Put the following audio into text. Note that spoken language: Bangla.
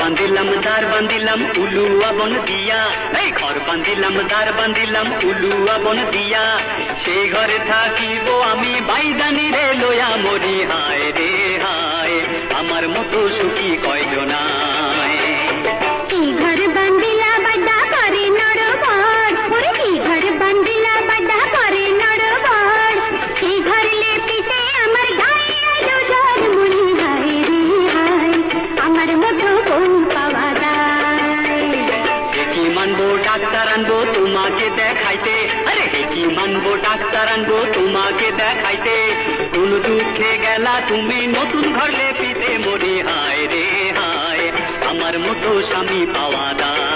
বান্ধিলাম দ্বার বান্ধিলাম উলুয়া বন দিয়া, এই ঘর বান্ধিলাম দ্বার বান্ধিলাম উলুয়া বন দিয়া, সেই ঘরে থাকিব আমি বাইদানি রে লয়া মরি। হায় রে হায়, আমার মতো সুখী কয়জনায়। কি ঘর বান্ধিলা বাড্ডা করে নড়বড়, ওরে কি ঘর বান্ধিলা বাড্ডা করে নড়বড়, সেই ঘর লেপিতে আমার গায়ে আলো ঝড় মরি। হায় রে হায়, আমার মতো কোন পাওয়া যায়। কি মানবো ডাক্তার আনবো তোমাকে দেখাইতে, আরে কি মানবো ডাক্তার আনবো তোমাকে দেখাইতে, কোন দুঃখে গেলা তুমি নতুন ঘর লেপিতে মরি। হায় রে হায়, আমার মতো স্বামী পাওয়া যায়।